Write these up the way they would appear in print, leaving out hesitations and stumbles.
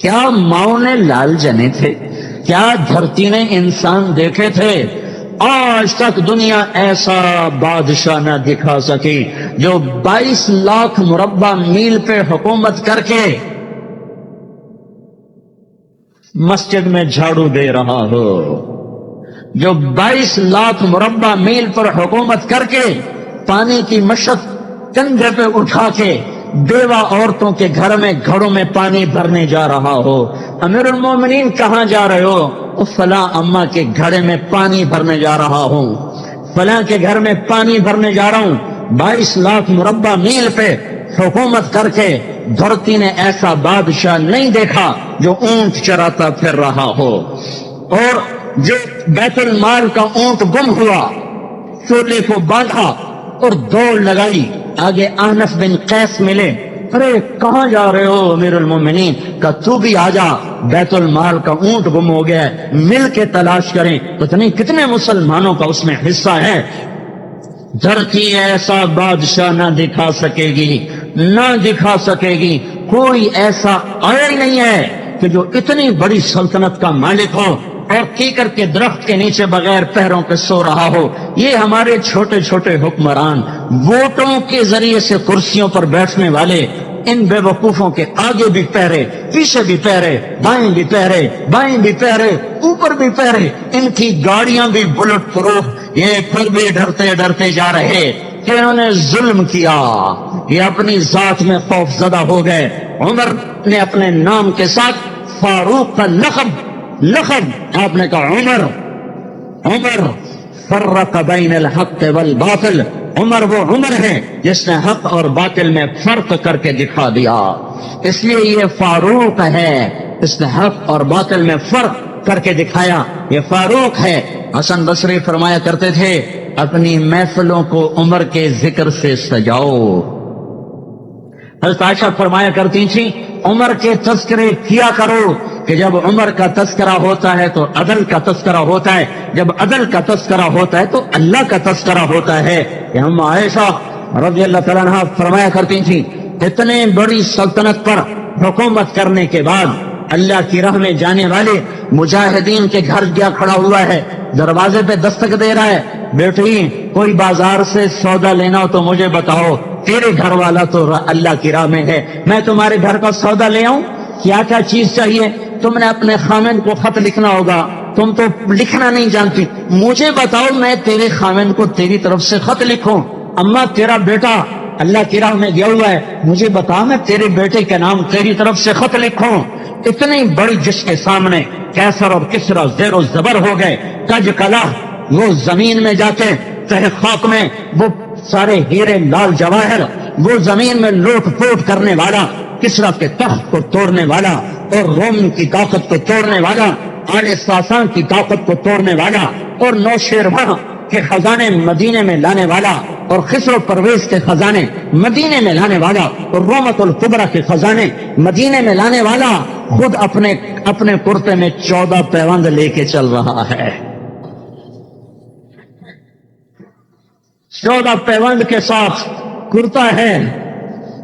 کیا ماؤں نے لال جنے تھے؟ کیا دھرتی نے انسان دیکھے تھے؟ آج تک دنیا ایسا بادشاہ نہ دکھا سکی جو 22 لاکھ مربع میل پہ حکومت کر کے مسجد میں جھاڑو دے رہا ہو، جو 22 لاکھ مربع میل پر حکومت کر کے پانی کی مشق کندھے پہ اٹھا کے بیوہ عورتوں کے گھر میں گھڑوں میں پانی بھرنے جا رہا ہو۔ امیر المومنین کہاں جا رہے ہو؟ فلاں اماں کے گھڑے میں پانی بھرنے جا رہا ہوں، فلاں کے گھر میں پانی بھرنے جا رہا ہوں۔ 22 لاکھ مربع میل پہ حکومت کر کے دھرتی نے ایسا بادشاہ نہیں دیکھا جو اونٹ چراتا پھر رہا ہو، اور جو بیت المال کا اونٹ گم ہوا، چولے کو باندھا اور دوڑ لگائی، آگے احنف بن قیس ملے، ارے کہاں جا رہے ہو امیر المومنین؟ کہ تو بھی آجا، بیت المال کا اونٹ گم ہو گیا ہے، مل کے تلاش کریں۔ پتہ نہیں کتنے مسلمانوں کا اس میں حصہ ہے۔ دھرتی ایسا بادشاہ نہ دکھا سکے گی، نہ دکھا سکے گی، کوئی ایسا آیا ہی نہیں ہے کہ جو اتنی بڑی سلطنت کا مالک ہو اور کیکر کے درخت کے نیچے بغیر پیروں پہ سو رہا ہو۔ یہ ہمارے چھوٹے چھوٹے حکمران، ووٹوں کے ذریعے سے کرسیوں پر بیٹھنے والے، ان بے وقوفوں کے آگے بھی پیرے، پیچھے بھی پیرے، دائیں بھی پیرے، بائیں بھی پیرے، اوپر بھی پیرے، ان کی گاڑیاں بھی بلٹ پروف، یہ پھر بھی ڈرتے ڈرتے جا رہے کہ انہوں نے ظلم کیا، یہ اپنی ذات میں خوف زدہ ہو گئے۔ عمر نے اپنے نام کے ساتھ فاروق کا لقب آپ نے کہا عمر فرق بین الحق والباطل، عمر وہ عمر ہے جس نے حق اور باطل میں فرق کر کے دکھا دیا، اس لیے یہ فاروق ہے، اس نے حق اور باطل میں فرق کر کے دکھایا، یہ فاروق ہے۔ حسن بصری فرمایا کرتے تھے اپنی محفلوں کو عمر کے ذکر سے سجاؤ۔ حضرت عائشہ فرمایا کرتی تھی عمر کے تذکرے کیا کرو کہ جب عمر کا تذکرہ ہوتا ہے تو عدل کا تذکرہ ہوتا ہے، جب عدل کا تذکرہ ہوتا ہے تو اللہ کا تذکرہ ہوتا ہے۔ کہ ہم عائشہ رضی اللہ تعالیٰ عنہ فرمایا کرتی تھی اتنے بڑی سلطنت پر حکومت کرنے کے بعد اللہ کی راہ میں جانے والے مجاہدین کے گھر گیا کھڑا ہوا ہے، دروازے پہ دستک دے رہا ہے، بیٹی کوئی بازار سے سودا لینا ہو تو مجھے بتاؤ، تیرے گھر والا تو اللہ کی راہ میں ہے، میں تمہارے گھر کا سودا لے آؤں، کیا کیا چیز چاہیے؟ تم نے اپنے خامن کو خط لکھنا ہوگا، تم تو لکھنا نہیں جانتی، مجھے بتاؤ میں تیرے خامن کو تیری طرف سے خط لکھوں۔ اما تیرا بیٹا اللہ کی راہ میں گیا ہوا ہے، مجھے بتا میں تیرے بیٹے کے نام تیری طرف سے خط لکھوں۔ اتنی بڑی جس کے سامنے کیسر اور کسرا زیر و زبر ہو گئے، کج کلا، وہ زمین میں جاتے تہ خاک میں وہ سارے ہیرے لال جواہر، وہ زمین میں لوٹ پوٹ کرنے والا، کسرا کے تخت کو توڑنے والا اور روم کی طاقت کو توڑنے والا، آل ساسان کی طاقت کو توڑنے والا اور نوشیروان کے خزانے مدینے میں لانے والا اور خسرو پرویز کے خزانے مدینے میں لانے والا اور رومت الکبرى کے خزانے مدینے میں لانے والا خود اپنے کرتے میں 14 پیوند لے کے چل رہا ہے۔ 14 پیوند کے ساتھ کرتا ہے،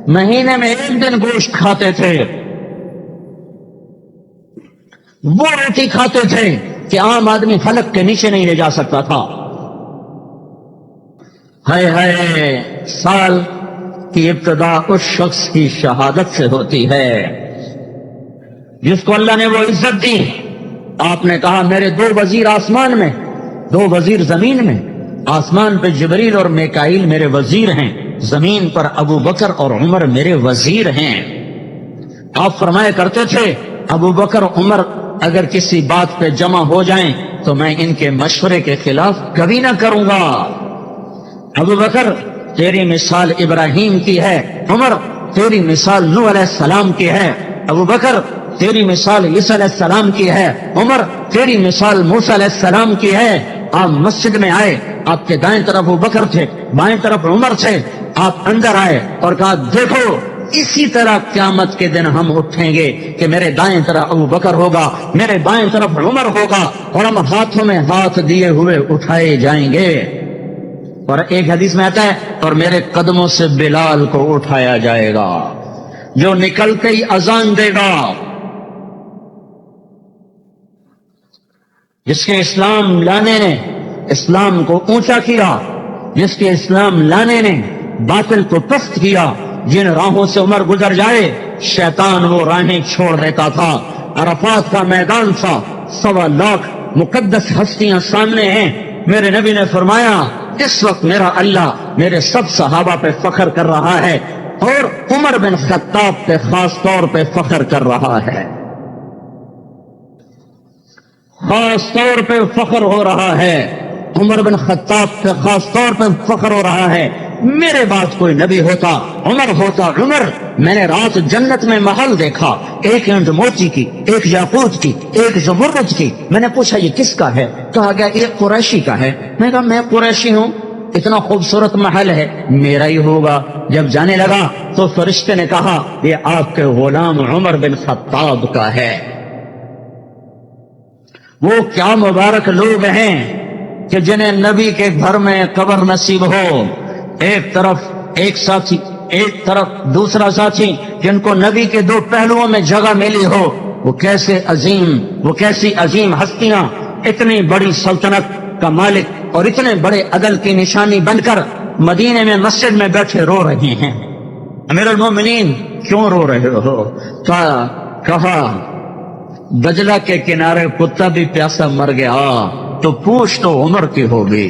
مہینے میں 1 دن گوشت کھاتے تھے، وہ روٹی کھاتے تھے کہ عام آدمی فلک کے نیچے نہیں لے جا سکتا تھا۔ ہے سال کی ابتدا اس شخص کی شہادت سے ہوتی ہے جس کو اللہ نے وہ عزت دی۔ آپ نے کہا میرے 2 وزیر آسمان میں، 2 وزیر زمین میں، آسمان پہ جبریل اور میکائیل میرے وزیر ہیں، زمین پر ابو بکر اور عمر میرے وزیر ہیں۔ آپ فرمایا کرتے تھے ابو بکر عمر اگر کسی بات پہ جمع ہو جائیں تو میں ان کے مشورے کے خلاف کبھی نہ کروں گا۔ ابو بکر تیری مثال ابراہیم کی ہے، عمر تیری مثال نوح علیہ السلام کی ہے، ابو بکر تیری مثال عیسیٰ علیہ السلام کی ہے، عمر تیری مثال موسیٰ علیہ السلام کی ہے۔ آپ مسجد میں آئے، آپ کے دائیں طرف ابو بکر تھے، بائیں طرف عمر تھے، آپ اندر آئے اور کہا دیکھو اسی طرح قیامت کے دن ہم اٹھیں گے کہ میرے دائیں طرف ابو بکر ہوگا، میرے بائیں طرف عمر ہوگا اور ہم ہاتھوں میں ہاتھ دیے ہوئے اٹھائے جائیں گے۔ اور ایک حدیث میں آتا ہے اور میرے قدموں سے بلال کو اٹھایا جائے گا جو نکلتے ہی اذان دے گا جس کے اسلام لانے نے اسلام کو اونچا کیا، جس کے اسلام لانے نے باطل کو پست کیا، جن راہوں سے عمر گزر جائے شیطان وہ راہیں چھوڑ دیتا تھا۔ عرفات کا میدان تھا، 1.25 لاکھ مقدس ہستیاں سامنے ہیں۔ میرے نبی نے فرمایا اس وقت میرا اللہ میرے سب صحابہ پہ فخر کر رہا ہے اور عمر بن خطاب پہ خاص طور پہ فخر کر رہا ہے، خاص طور پہ فخر ہو رہا ہے، عمر بن خطاب پہ خاص طور پہ فخر ہو رہا ہے۔ میرے بعد کوئی نبی ہوتا عمر ہوتا۔ عمر، میں نے رات جنت میں محل دیکھا، ایک اینٹ موتی کی، ایک یاقوت کی، ایک زمرد کی۔ میں نے پوچھا یہ کس کا ہے؟ کہا گیا ایک قریشی کا ہے۔ میں کہا میں قریشی ہوں، اتنا خوبصورت محل ہے، میرا ہی ہوگا۔ جب جانے لگا تو فرشتے نے کہا یہ آپ کے غلام عمر بن خطاب کا ہے۔ وہ کیا مبارک لوگ ہیں کہ جنہیں نبی کے گھر میں قبر نصیب ہو، ایک طرف ایک ساتھی، ایک طرف دوسرا ساتھی، جن کو نبی کے 2 پہلوؤں میں جگہ ملی ہو۔ وہ کیسی عظیم ہستیاں اتنی بڑی سلطنت کا مالک اور اتنے بڑے عدل کی نشانی بن کر مدینے میں مسجد میں بیٹھے رو رہے ہیں۔ امیر المومنین کیوں رو رہے ہو؟ کہا دجلہ کے کنارے کتا بھی پیاسا مر گیا تو پوچھ تو عمر کی ہوگی،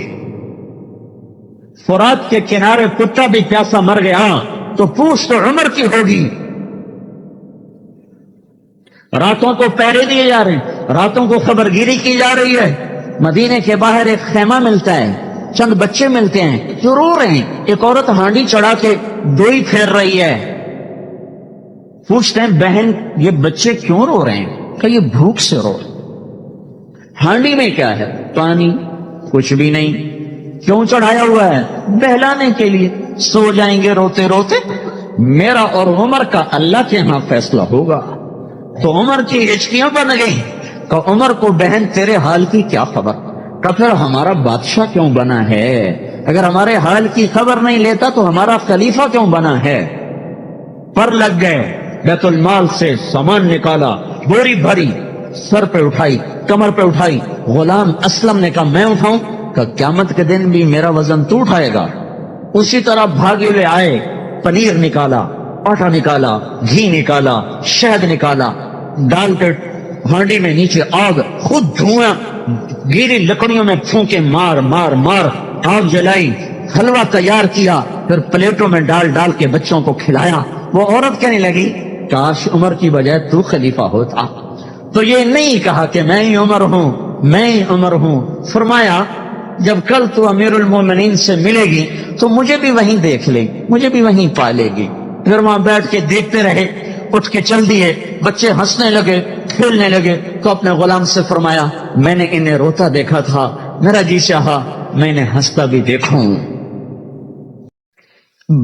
فرات کے کنارے کتا بھی پیاسا مر گیا تو پوچھ تو عمر کی ہوگی۔ راتوں کو پہرے دیے جا رہے ہیں، راتوں کو خبرگیری کی جا رہی ہے۔ مدینے کے باہر ایک خیمہ ملتا ہے، چند بچے ملتے ہیں جو رو رہے ہیں۔ ایک عورت ہانڈی چڑھا کے دوئی پھیر رہی ہے۔ پوچھتے ہیں بہن یہ بچے کیوں رو رہے ہیں؟ کہ یہ بھوک سے رو رہے۔ ہانڈی میں کیا ہے؟ پانی، کچھ بھی نہیں۔ کیوں چڑھایا ہوا ہے؟ بہلانے کے لیے، سو جائیں گے روتے روتے۔ میرا اور عمر کا اللہ کے ہاں فیصلہ ہوگا۔ تو عمر کی ہچکیاں بن گئی کہ عمر کو بہن تیرے حال کی کیا خبر؟ کہ پھر ہمارا بادشاہ کیوں بنا ہے؟ اگر ہمارے حال کی خبر نہیں لیتا تو ہمارا خلیفہ کیوں بنا ہے؟ پر لگ گئے، بیت المال سے سامان نکالا، بوری بھری، سر پہ اٹھائی، کمر پہ اٹھائی۔ غلام اسلم نے کہا میں اٹھاؤں؟ کہ قیامت کے دن بھی میرا وزن تو اٹھائے گا۔ اسی طرح بھاگے ہوئے آئے، پنیر نکالا، آٹا نکالا، گھی نکالا، شہد نکالا، ڈال کے ہانڈی میں نیچے آگ، خود دھواں گیلی لکڑیوں میں پھونکے، مار مار مار آگ جلائی، حلوہ تیار کیا، پھر پلیٹوں میں ڈال ڈال کے بچوں کو کھلایا۔ وہ عورت کہنے لگی کاش عمر کی بجائے تو خلیفہ ہوتا۔ تو یہ نہیں کہا کہ میں ہی عمر ہوں، میں ہی عمر ہوں۔ فرمایا جب کل تو امیر المومنین سے ملے گی تو مجھے بھی وہیں دیکھ لے گی، مجھے بھی وہیں پالے گی۔ پھر وہاں بیٹھ کے دیکھتے رہے، اٹھ کے چل دیے۔ بچے ہنسنے لگے، کھیلنے لگے تو اپنے غلام سے فرمایا میں نے انہیں روتا دیکھا تھا، میرا جی چاہا میں انہیں ہنستا بھی دیکھوں۔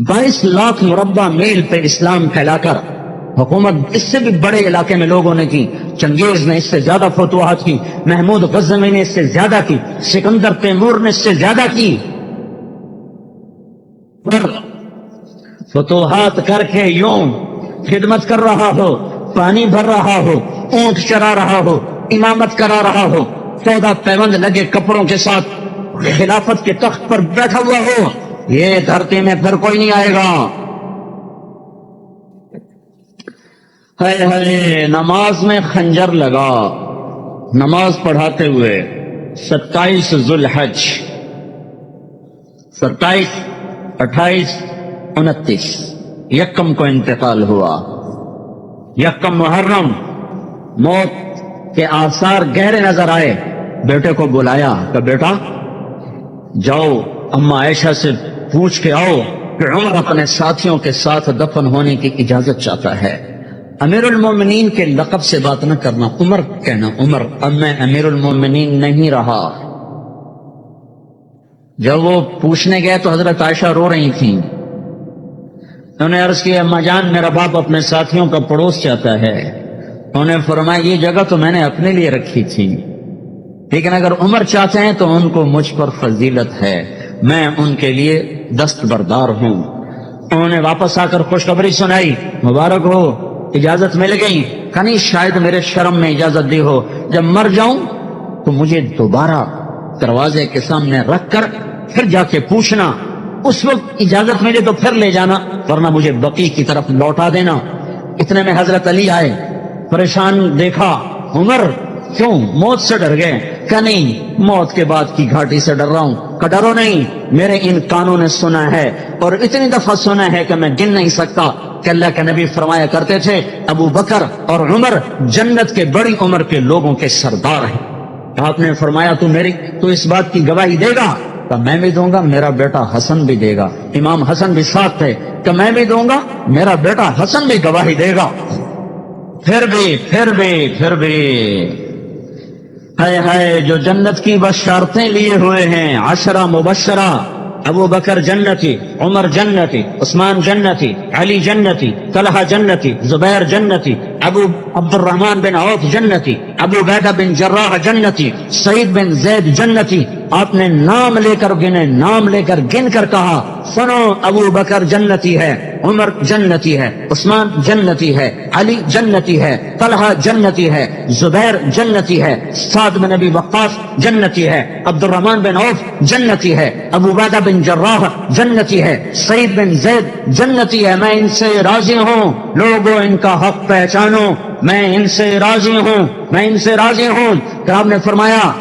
22 لاکھ مربع میل پہ اسلام پھیلا کر حکومت اس سے بھی بڑے علاقے میں لوگوں نے کی۔ چنگیز نے اس سے زیادہ فتوحات کی، محمود غزنوی نے اس سے زیادہ کی، سکندر تیمور نے اس سے زیادہ کی۔ پر فتوحات کر کے یوں خدمت کر رہا ہو، پانی بھر رہا ہو، اونٹ چرا رہا ہو، امامت کرا رہا ہو، 14 پیوند لگے کپڑوں کے ساتھ خلافت کے تخت پر بیٹھا ہوا ہو، یہ دھرتی میں پھر کوئی نہیں آئے گا۔ ہے نماز میں خنجر لگا، نماز پڑھاتے ہوئے 27 ذوالحج، 27، 28، 29 یکم کو انتقال ہوا۔ یکم محرم موت کے آثار گہرے نظر آئے۔ بیٹے کو بلایا کہ بیٹا جاؤ اما عائشہ سے پوچھ کے آؤ کہ عمر اپنے ساتھیوں کے ساتھ دفن ہونے کی اجازت چاہتا ہے۔ امیر المومنین کے لقب سے بات نہ کرنا، عمر کہنا۔ عمر، اب میں امیر المومنین نہیں رہا۔ جب وہ پوچھنے گئے تو حضرت عائشہ رو رہی تھیں۔ انہوں نے عرض کیا اما جان میرا باپ اپنے ساتھیوں کا پڑوس چاہتا ہے۔ انہوں نے فرمایا یہ جگہ تو میں نے اپنے لیے رکھی تھی، لیکن اگر عمر چاہتے ہیں تو ان کو مجھ پر فضیلت ہے، میں ان کے لیے دستبردار ہوں۔ انہوں نے واپس آ کر خوشخبری سنائی، مبارک ہو اجازت مل گئی۔ کہیں شاید میرے شرم میں اجازت دی ہو، جب مر جاؤں تو مجھے دوبارہ دروازے کے سامنے رکھ کر پھر جا کے پوچھنا، اس وقت اجازت ملے تو پھر لے جانا، ورنہ مجھے بقیع کی طرف لوٹا دینا۔ اتنے میں حضرت علی آئے، پریشان دیکھا، عمر کیوں موت سے ڈر گئے؟ کہ نہیں، موت کے بعد کی گھاٹی سے ڈر رہا ہوں۔ کہ ڈرو نہیں، میرے ان کانوں نے سنا ہے اور اتنی دفعہ سنا ہے کہ میں گن نہیں سکتا کہ اللہ کے نبی فرمایا کرتے تھے ابو بکر اور عمر جنت کے بڑی عمر کے لوگوں کے سردار ہیں۔ آپ نے فرمایا تو اس بات کی گواہی دے گا؟ کہ میں بھی دوں گا، میرا بیٹا حسن بھی دے گا۔ امام حسن بھی ساتھ تھے کہ میں بھی دوں گا، میرا بیٹا حسن بھی گواہی دے گا۔ پھر بھی ہائے ہائے، جو جنت کی بشارتیں لیے ہوئے ہیں، 10 مبشرہ، ابو بکر جنتی، عمر جنتی، عثمان جنتی، علی جنتی، طلحہ جنتی، زبیر جنتی، ابو عبد الرحمن بن عوف جنتی، ابو عبیدہ بن جراح جنتی، سعید بن زید جنتی۔ آپ نے نام لے کر گنے، نام لے کر گن کر کہا، سنو ابو بکر جنتی ہے، عمر جنتی ہے، عثمان جنتی ہے، علی جنتی ہے، طلحہ جنتی ہے، زبیر جنتی ہے، سعد بن ابی وقاص جنتی ہے، عبد الرحمن بن عوف جنتی ہے، ابو عبیدہ بن جراح جنتی ہے، سعید بن زید جنتی ہے۔ میں ان سے راضی ہوں، لوگوں ان کا حق پہچانو، میں ان سے راضی ہوں، میں ان سے راضی ہوں۔ کہ آپ نے فرمایا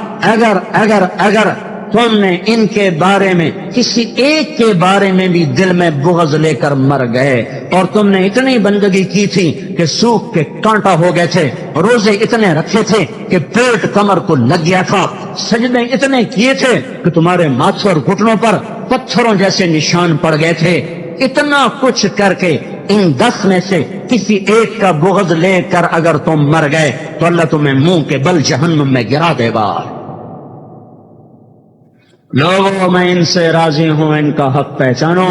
اگر تم نے ان کے بارے میں کسی ایک کے بارے میں بھی دل میں بغض لے کر مر گئے، اور تم نے اتنی بندگی کی تھی کہ سوکھ کے کانٹا ہو گئے تھے، روزے اتنے رکھے تھے کہ پیٹ کمر کو لگ گیا تھا، سجدے اتنے کیے تھے کہ تمہارے ماتھوں اور گھٹنوں پر پتھروں جیسے نشان پڑ گئے تھے، اتنا کچھ کر کے ان 10 میں سے کسی ایک کا بغض لے کر اگر تم مر گئے تو اللہ تمہیں منہ کے بل جہنم میں گرا دے گا۔ لوگوں میں ان سے راضی ہوں، ان کا حق پہچانو،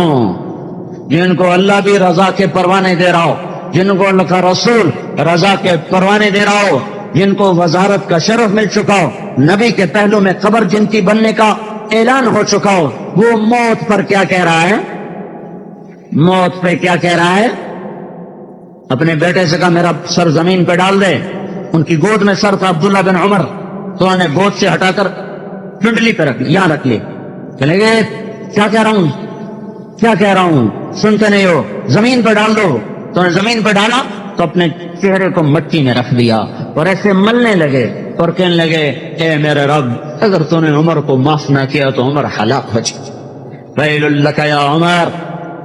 جن کو اللہ بھی رضا کے پروانے دے رہا ہو، جن کو اللہ کا رسول رضا کے پروانے دے رہا ہو، جن کو وزارت کا شرف مل چکا ہو، نبی کے پہلو میں قبر جنتی بننے کا اعلان ہو چکا ہو، وہ موت پر کیا کہہ رہا ہے؟ موت پہ کیا کہہ رہا ہے؟ اپنے بیٹے سے کہا میرا سر زمین پہ ڈال دے۔ ان کی گود میں سر تھا عبداللہ بن عمر، تو انہوں نے گود سے ہٹا کر پنڈلی پہ رکھ لی، یہاں رکھ لی۔ چلے گئے، کیا کہہ رہا ہوں سنتے نہیں ہو، زمین پہ ڈال دو۔ تو انہوں نے زمین پہ ڈالا تو اپنے چہرے کو مٹی میں رکھ دیا اور ایسے ملنے لگے اور کہنے لگے، اے میرے رب، اگر تو نے عمر کو معاف نہ کیا تو عمر ہلاک ہو جائے۔ ویل لک یا عمر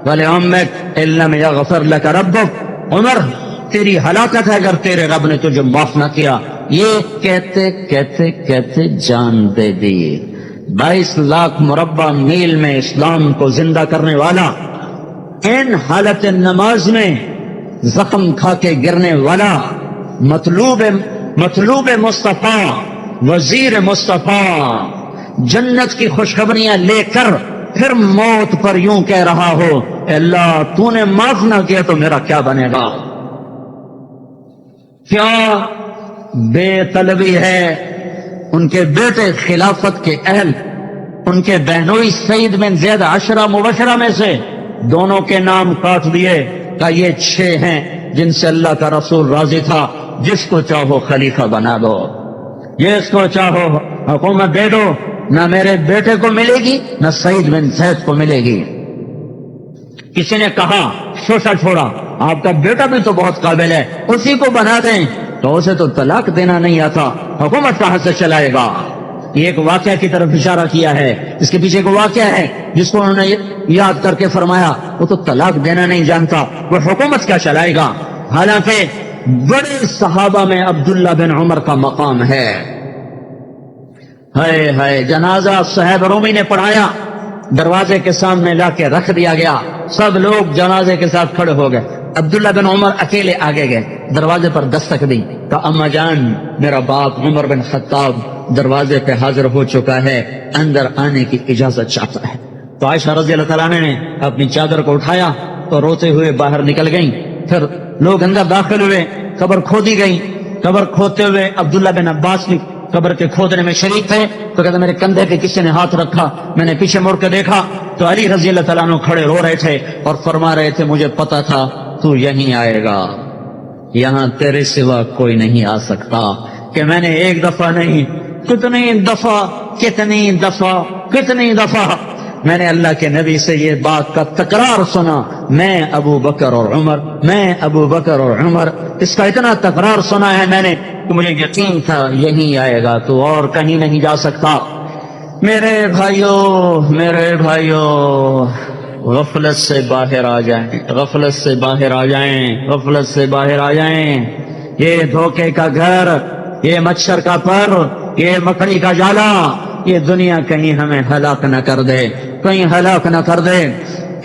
ولعمک ان لم یغفر لک ربک، عمر تیری ہلاکت ہے اگر تیرے رب نے تجھے معاف نہ کیا۔ یہ کہتے کہتے کہتے جان دے دی۔ 22 لاکھ مربع میل میں اسلام کو زندہ کرنے والا، ان حالت نماز میں زخم کھا کے گرنے والا، مطلوب مصطفیٰ، وزیر مصطفیٰ، جنت کی خوشخبریاں لے کر پھر موت پر یوں کہہ رہا ہو، اے اللہ تو نے معاف نہ کیا تو میرا کیا بنے گا؟ کیا بے طلبی ہے؟ ان کے بیٹے خلافت کے اہل، ان کے بہنوئی سعید بن زید 10 مبشرہ میں سے دونوں کے نام کاٹ دیے کہ یہ 6 ہیں جن سے اللہ کا رسول راضی تھا، جس کو چاہو خلیفہ بنا دو، جس کو چاہو حکومت دے دو، نہ میرے بیٹے کو ملے گی نہ سعید بن زید کو ملے گی۔ کسی نے کہا شوشہ چھوڑا، آپ کا بیٹا بھی تو بہت قابل ہے، اسی کو بنا دیں۔ تو اسے تو طلاق دینا نہیں آتا، حکومت کہاں سے چلائے گا؟ یہ ایک واقعہ کی طرف اشارہ کیا ہے، اس کے پیچھے ایک واقعہ ہے جس کو انہوں نے یاد کر کے فرمایا وہ تو طلاق دینا نہیں جانتا، وہ حکومت کیا چلائے گا؟ حالانکہ بڑے صحابہ میں عبداللہ بن عمر کا مقام ہے۔ ہائے ہائے، جنازہ صہیب رومی نے پڑھایا، دروازے کے سامنے لا کے رکھ دیا گیا، سب لوگ جنازے کے ساتھ کھڑے ہو گئے، عبداللہ بن عمر اکیلے آگے گئے، دروازے پر دستک دی کہ اما جان، میرا باپ عمر بن خطاب دروازے پہ حاضر ہو چکا ہے، اندر آنے کی اجازت چاہتا ہے۔ تو عائشہ رضی اللہ تعالیٰ نے اپنی چادر کو اٹھایا تو روتے ہوئے باہر نکل گئیں۔ پھر لوگ اندر داخل ہوئے، قبر کھودی گئی، قبر کھودتے ہوئے عبداللہ بن عباس بھی قبر کے کھودنے میں شریک تھے، تو کہتے میرے کندھے پہ کسی نے ہاتھ رکھا، میں نے پیچھے مڑ کے دیکھا تو علی رضی اللہ تعالیٰ عنہ کھڑے رو رہے تھے اور فرما رہے تھے مجھے پتا تھا تو یہیں آئے گا، یہاں تیرے سوا کوئی نہیں آ سکتا۔ کہ میں نے ایک دفعہ نہیں کتنی دفعہ میں نے اللہ کے نبی سے یہ بات کا تکرار سنا، میں ابو بکر اور عمر، اس کا اتنا تکرار سنا ہے میں نے کہ مجھے یقین تھا یہی آئے گا، تو اور کہیں نہیں جا سکتا۔ میرے بھائیوں غفلت سے باہر آ جائیں، یہ دھوکے کا گھر، یہ مچھر کا پر، یہ مکڑی کا جالا، یہ دنیا کہیں ہمیں ہلاک نہ کر دے۔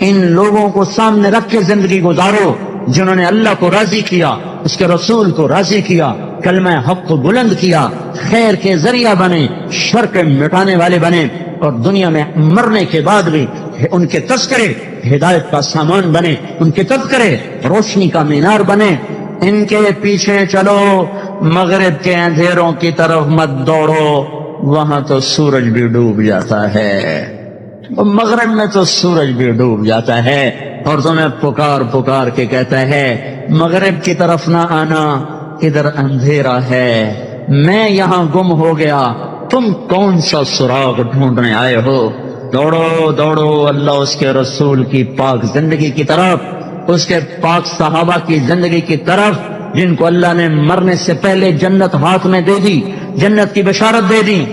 ان لوگوں کو سامنے رکھ کے زندگی گزارو جنہوں نے اللہ کو راضی کیا، اس کے رسول کو راضی کیا، کلمہ حق کو بلند کیا، خیر کے ذریعہ بنے، شر کے مٹانے والے بنے، اور دنیا میں مرنے کے بعد بھی ان کے تذکرے ہدایت کا سامان بنے، ان کے تذکرے روشنی کا مینار بنے۔ ان کے پیچھے چلو، مغرب کے اندھیروں کی طرف مت دوڑو، وہاں تو سورج بھی ڈوب جاتا ہے، مغرب میں تو سورج بھی ڈوب جاتا ہے، اور تمہیں پکار کے کہتا ہے مغرب کی طرف نہ آنا، ادھر اندھیرا ہے، میں یہاں گم ہو گیا، تم کون سا سراغ ڈھونڈنے آئے ہو؟ دوڑو اللہ اس کے رسول کی پاک زندگی کی طرف، اس کے پاک صحابہ کی زندگی کی طرف، جن کو اللہ نے مرنے سے پہلے جنت ہاتھ میں دے دی، جنت کی بشارت دے دی۔